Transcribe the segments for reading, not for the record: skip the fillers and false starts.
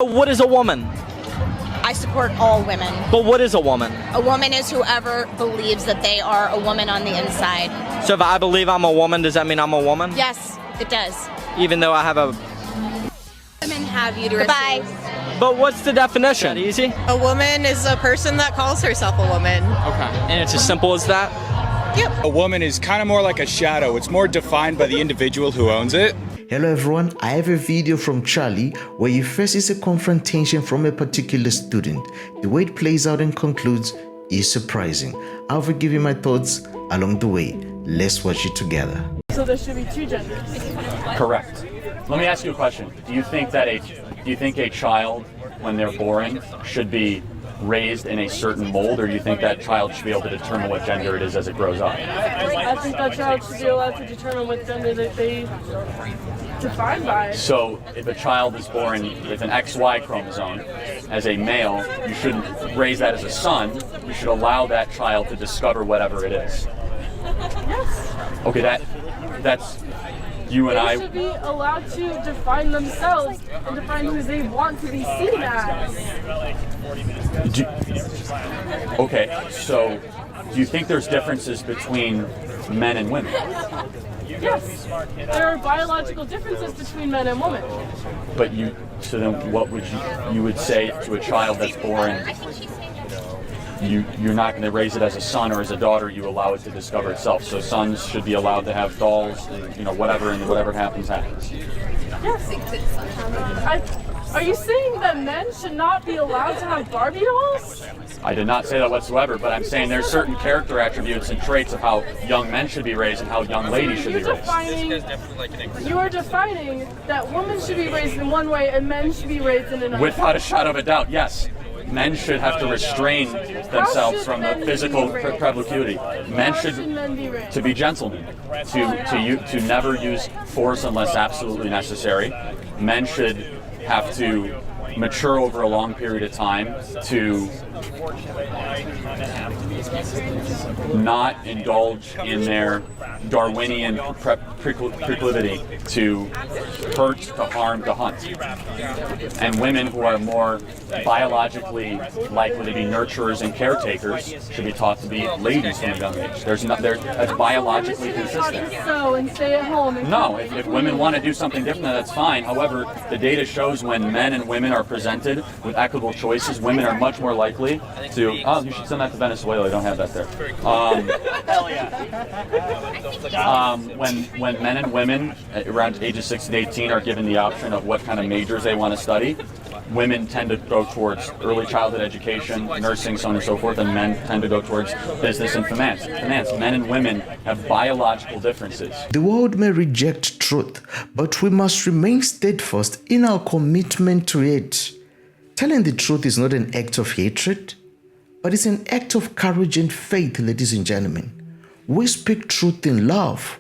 What is a woman? I support all women. But what is a woman? A woman is whoever believes that they are a woman on the inside. So if I believe I'm a woman, does that mean I'm a woman? Yes, it does. Even though I have a... Women have uteruses. Goodbye. But what's the definition? Easy? A woman is a person that calls herself a woman. Okay. And it's as simple as that? Yep. A woman is kind of more like a shadow. It's more defined by the individual who owns it. Hello everyone, I have a video from Charlie where he faces a confrontation from a particular student. The way it plays out and concludes is surprising. I'll give you my thoughts along the way. Let's watch it together. So there should be two genders. Correct. Let me ask you a question. Do you think a child, when they're born, should be raised in a certain mold, or do you think that child should be able to determine what gender it is as it grows up? I think that child should be allowed to determine what gender that they define by. So if a child is born with an XY chromosome as a male, you shouldn't raise that as a son. You should allow that child to discover whatever it is. Yes. Okay, that's you and They I. should be allowed to define themselves and define who they want to be seen as. Okay, so do you think there's differences between men and women? Yes. There are biological differences between men and women. But so then what would you would say to a child that's born, you're not going to raise it as a son or as a daughter, you allow it to discover itself. So sons should be allowed to have dolls, and, whatever, and whatever happens. Yes. Are you saying that men should not be allowed to have Barbie dolls? I did not say that whatsoever, but I'm saying there's certain character attributes and traits of how young men should be raised and how young ladies should be raised. You are defining that women should be raised in one way and men should be raised in another. Without a shadow of a doubt, yes. Men should have to restrain themselves from the physical proclivity. Men should to be gentlemen, to never use force unless absolutely necessary. Men should have to mature over a long period of time, to not indulge in their Darwinian proclivity to hurt, to harm, to hunt. And women who are more biologically likely to be nurturers and caretakers should be taught to be ladies from a young age. That's biologically consistent. So, and stay at home. No, if women want to do something different, that's fine. However, the data shows when men and women are presented with equitable choices, women are much more likely to, you should send that to Venezuela, I don't have that there. When men and women around ages 6 to 18 are given the option of what kind of majors they want to study, women tend to go towards early childhood education, nursing, so on and so forth, and men tend to go towards business and finance. Men and women have biological differences. The world may reject truth, but we must remain steadfast in our commitment to it. Telling the truth is not an act of hatred, but it's an act of courage and faith, ladies and gentlemen. We speak truth in love,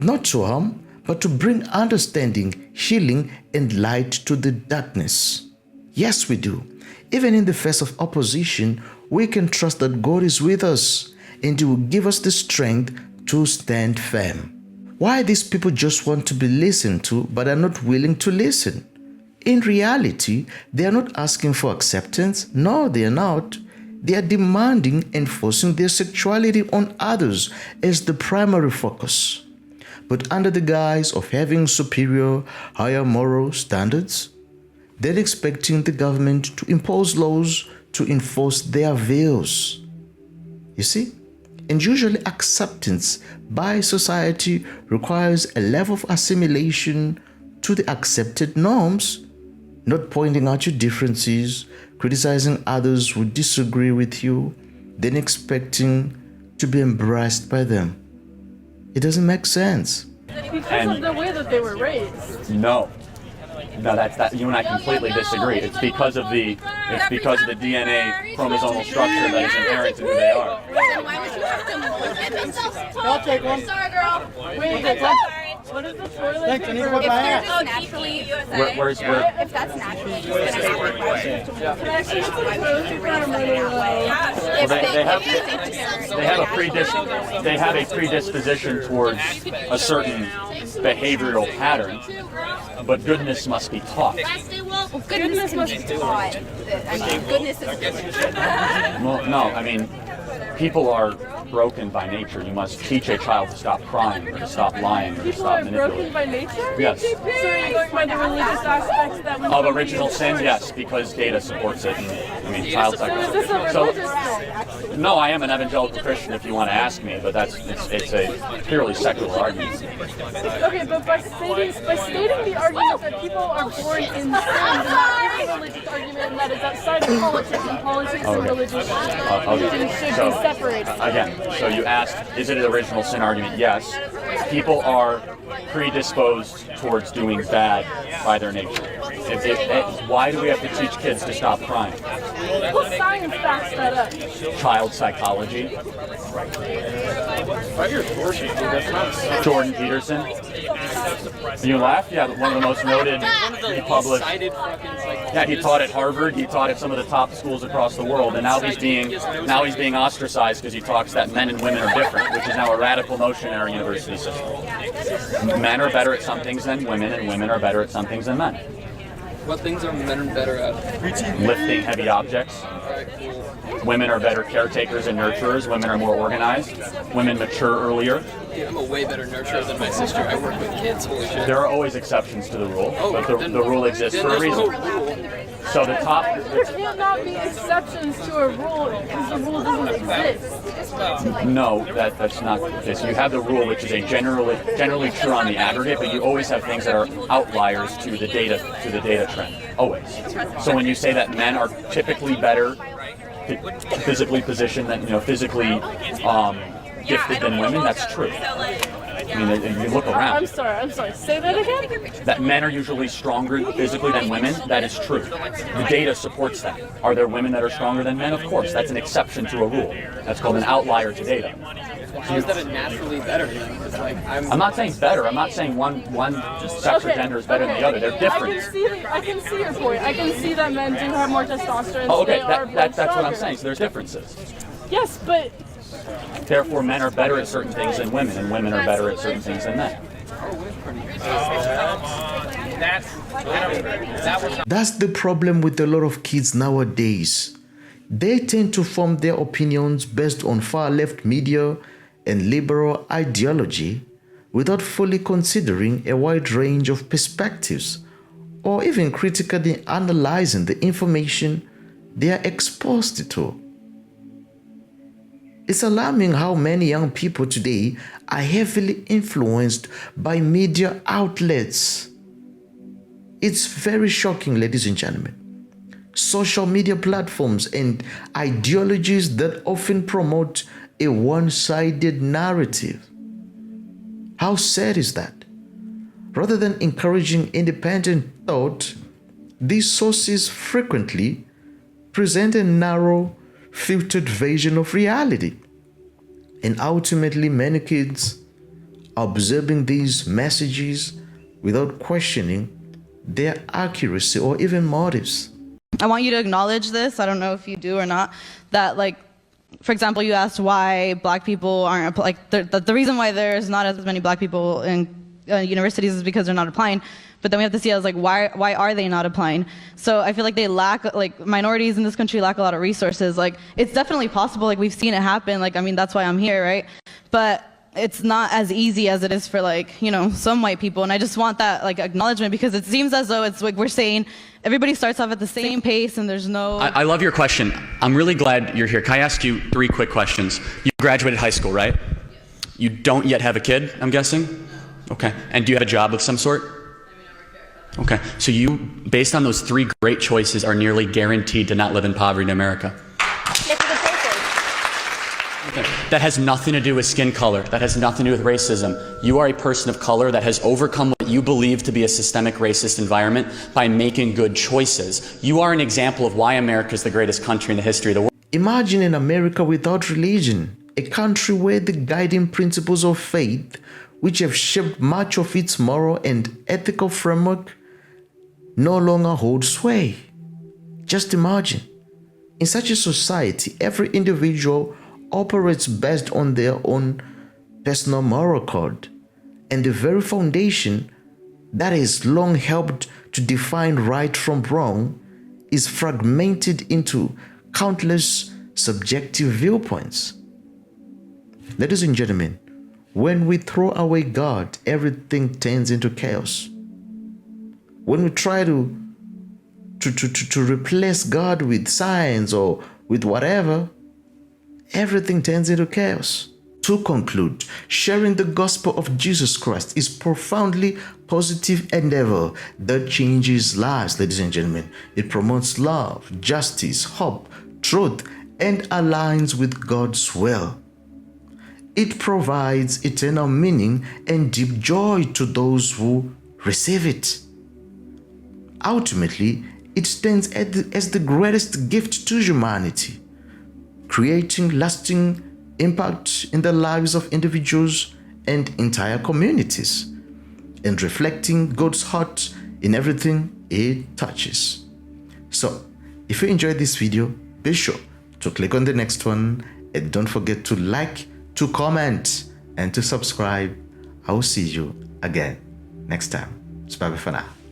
not to harm, but to bring understanding, healing, and light to the darkness. Yes, we do. Even in the face of opposition, we can trust that God is with us and He will give us the strength to stand firm. Why these people just want to be listened to but are not willing to listen? In reality, they are not asking for acceptance. No, they are not. They are demanding and forcing their sexuality on others as the primary focus. But under the guise of having superior, higher moral standards, they're expecting the government to impose laws to enforce their views. You see? And usually acceptance by society requires a level of assimilation to the accepted norms, not pointing out your differences, criticizing others who disagree with you, then expecting to be embraced by them. It doesn't make sense. Because of the way that they were raised. No, that you and I completely disagree. It's because of the DNA chromosomal structure that is inherent in who they are. Then why would you have to mold them? I'll take one. Sorry, girl. Wait, what is the toilet? If they're just naturally, Where's if that's naturally just gonna happen, why would you they have a predisposition towards a certain behavioral pattern, but goodness must be taught. Well, goodness must be taught. Goodness is Well, no, I mean, people are broken by nature. You must teach a child to stop crying or to stop lying or to People stop are broken manipulating. by nature? Yes. So are you going by the religious aspects that Of original sin, yes, because data supports it. And, I mean, child So is psychology. this a religious thing? No, I am an evangelical Christian if you want to ask me, but it's a purely secular argument. Okay, but by stating the argument that people are born in sin, then that is a religious argument that is outside of politics, and politics and religion should be separated. Again, so you asked, is it an original sin argument? Yes. People are predisposed towards doing bad by their nature. Why do we have to teach kids to stop crying? What science backs that up? Child psychology. Jordan Peterson. You laughed? Yeah, one of the most noted. He published. Yeah, he taught at Harvard. He taught at some of the top schools across the world, and now he's being ostracized because he talks that men and women are different, which is now a radical notion in our university system. Men are better at some things than women, and women are better at some things than men. What things are men better at? Lifting heavy objects. Women are better caretakers and nurturers. Women are more organized. Women mature earlier. Dude, I'm a way better nurturer than my sister. I work with kids, holy shit. There are always exceptions to the rule, but the rule exists for a reason. So the top. There cannot be exceptions to a rule because the rule doesn't exist. No, that's not the case. You have the rule, which is a generally true on the aggregate, but you always have things that are outliers to the data trend. Always. So when you say that men are typically better physically positioned than physically gifted than women, that's true. I mean, if you look around. I'm sorry. Say that again? That men are usually stronger physically than women, that is true. The data supports that. Are there women that are stronger than men? Of course, that's an exception to a rule. That's called an outlier to data. How is that naturally better? Like, I'm not saying better. I'm not saying one sex or gender is better than the other. They're different. I can see your point. I can see that men do have more testosterone. Oh, okay, so that's what I'm saying. So there's differences. Yes, but Therefore, men are better at certain things than women, and women are better at certain things than men. That's the problem with a lot of kids nowadays. They tend to form their opinions based on far-left media and liberal ideology without fully considering a wide range of perspectives or even critically analyzing the information they are exposed to. It's alarming how many young people today are heavily influenced by media outlets. It's very shocking, ladies and gentlemen. Social media platforms and ideologies that often promote a one-sided narrative. How sad is that? Rather than encouraging independent thought, these sources frequently present a narrow, filtered version of reality. And ultimately, many kids are observing these messages without questioning their accuracy or even motives. I want you to acknowledge this. I don't know if you do or not. That, like, for example, you asked why black people aren't, like, the reason why there's not as many black people in universities is because they're not applying. But then we have to see as, like, why are they not applying? So I feel like they lack, like, minorities in this country lack a lot of resources. Like, it's definitely possible. Like, we've seen it happen. Like, I mean, that's why I'm here, right? But it's not as easy as it is for, like, some white people. And I just want that, like, acknowledgement, because it seems as though it's like we're saying everybody starts off at the same pace and there's no... I love your question. I'm really glad you're here. Can I ask you 3 quick questions? You graduated high school, right? You don't yet have a kid, I'm guessing? Okay. And do you have a job of some sort? Okay. So you, based on those 3 great choices, are nearly guaranteed to not live in poverty in America. Okay. That has nothing to do with skin color. That has nothing to do with racism. You are a person of color that has overcome what you believe to be a systemic racist environment by making good choices. You are an example of why America is the greatest country in the history of the world. Imagine an America without religion, a country where the guiding principles of faith, which have shaped much of its moral and ethical framework, no longer hold sway. Just imagine, in such a society, every individual operates based on their own personal moral code, and the very foundation that has long helped to define right from wrong is fragmented into countless subjective viewpoints. Ladies and gentlemen, when we throw away God, everything turns into chaos. When we try to replace God with science or with whatever, everything turns into chaos. To conclude, sharing the gospel of Jesus Christ is profoundly positive endeavor that changes lives, ladies and gentlemen. It promotes love, justice, hope, truth, and aligns with God's will. It provides eternal meaning and deep joy to those who receive it. Ultimately, it stands as the greatest gift to humanity, creating lasting impact in the lives of individuals and entire communities, and reflecting God's heart in everything it touches. So, if you enjoyed this video, be sure to click on the next one, and don't forget to like, to comment, and to subscribe. I will see you again next time. Bye for now.